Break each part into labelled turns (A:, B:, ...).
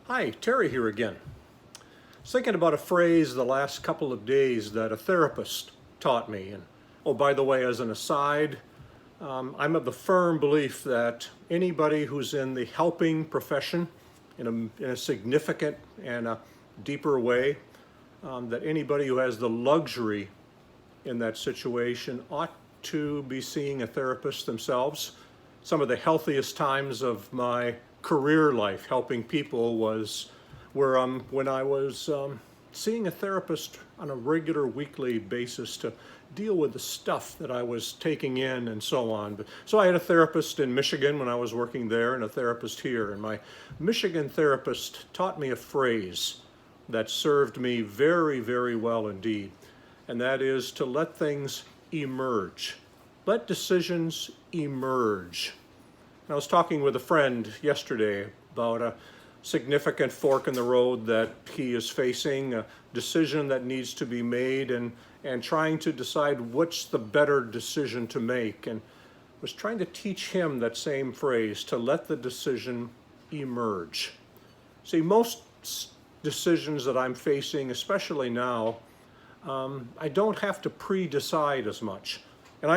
A: Hi, Terry here again. I was thinking about a phrase the last couple of days that a therapist taught me. And oh, by the way, as an aside, I'm of the firm belief that anybody who's in the helping profession in a significant and a deeper way, that anybody who has the luxury in that situation ought to be seeing a therapist themselves. Some of the healthiest times of my career life helping people was when I was seeing a therapist on a regular weekly basis to deal with the stuff that I was taking in and so on. So I had a therapist in Michigan when I was working there and a therapist here. And my Michigan therapist taught me a phrase that served me very, very well indeed. And that is to let things emerge. Let decisions emerge. I was talking with a friend yesterday about a significant fork in the road that he is facing, a decision that needs to be made, and trying to decide what's the better decision to make. And was trying to teach him that same phrase, to let the decision emerge. See, most decisions that I'm facing, especially now, I don't have to pre-decide as much. And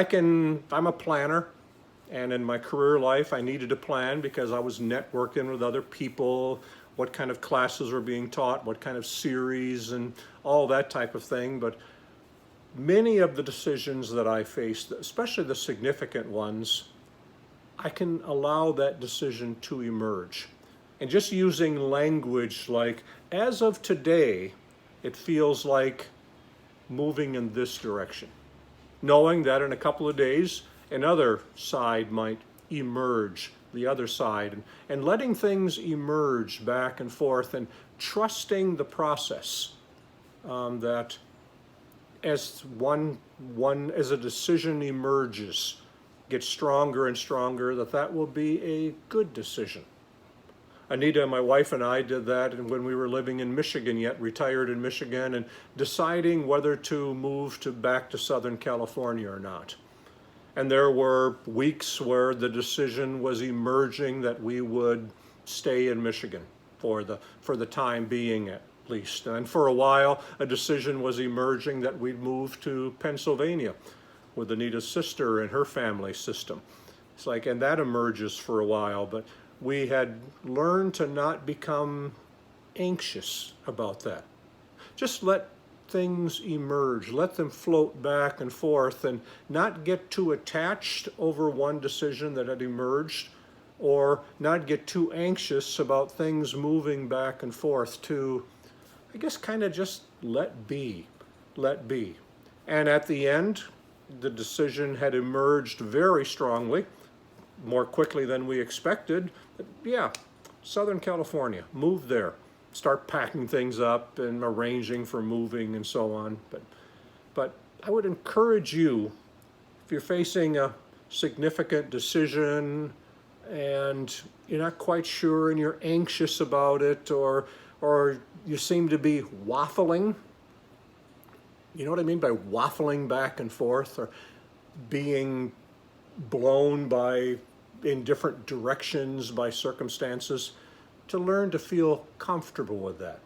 A: I'm a planner, and in my career life, I needed a plan because I was networking with other people, what kind of classes were being taught, what kind of series, and all that type of thing. But many of the decisions that I faced, especially the significant ones, I can allow that decision to emerge. And just using language like, as of today, it feels like moving in this direction, knowing that in a couple of days, another side might emerge, the other side, and letting things emerge back and forth and trusting the process, that as as a decision emerges, gets stronger and stronger, that will be a good decision. Anita, my wife, and I did that and when we were living in Michigan, yet retired in Michigan, and deciding whether to move back to Southern California or not. And there were weeks where the decision was emerging that we would stay in Michigan for the time being at least. And for a while, a decision was emerging that we'd move to Pennsylvania with Anita's sister and her family system. It's like, and that emerges for a while, but we had learned to not become anxious about that. Just let things emerge, let them float back and forth, and not get too attached over one decision that had emerged, or not get too anxious about things moving back and forth, to, I guess, kind of just let be. And at the end, the decision had emerged very strongly, more quickly than we expected. Yeah, Southern California, move there. Start packing things up and arranging for moving and so on. But I would encourage you, if you're facing a significant decision and you're not quite sure and you're anxious about it, or you seem to be waffling, you know what I mean by waffling back and forth, or being blown in different directions by circumstances, to learn to feel comfortable with that.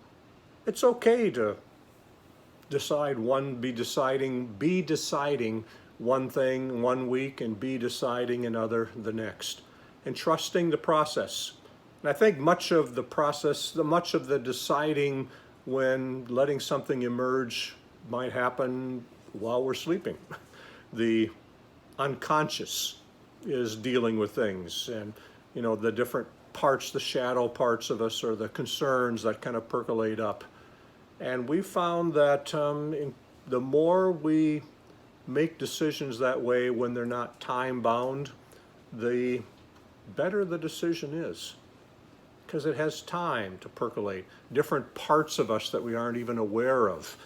A: It's okay to be deciding one thing one week and be deciding another the next, and trusting the process. And I think much of the deciding when letting something emerge might happen while we're sleeping. The unconscious is dealing with things, and the different parts, the shadow parts of us, or the concerns that kind of percolate up. And we found that the more we make decisions that way when they're not time bound, the better the decision is, because it has time to percolate, different parts of us that we aren't even aware of,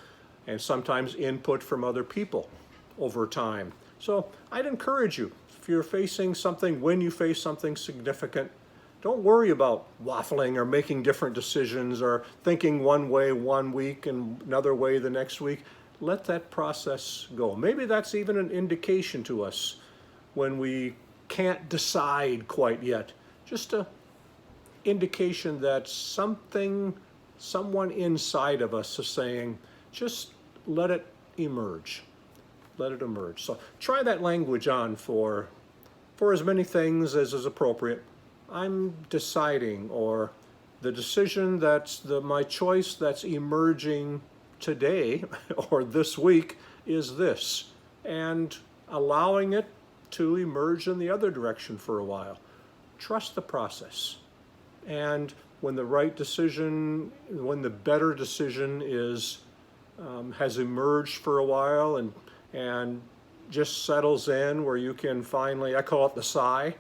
A: and sometimes input from other people over time. So I'd encourage you, if you're facing something, when you face something significant, don't worry about waffling or making different decisions or thinking one way one week and another way the next week. Let that process go. Maybe that's even an indication to us when we can't decide quite yet, just to indication that someone inside of us is saying, just let it emerge. Let it emerge. So try that language on for as many things as is appropriate. I'm deciding, or the decision that's my choice that's emerging today or this week is this, and allowing it to emerge in the other direction for a while. Trust the process. And when the better decision has emerged for a while and just settles in, where you can finally, I call it the sigh.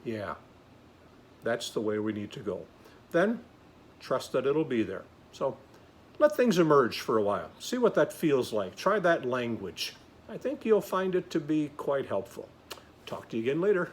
A: Yeah, that's the way we need to go. Then trust that it'll be there. So let things emerge for a while. See what that feels like. Try that language. I think you'll find it to be quite helpful. Talk to you again later.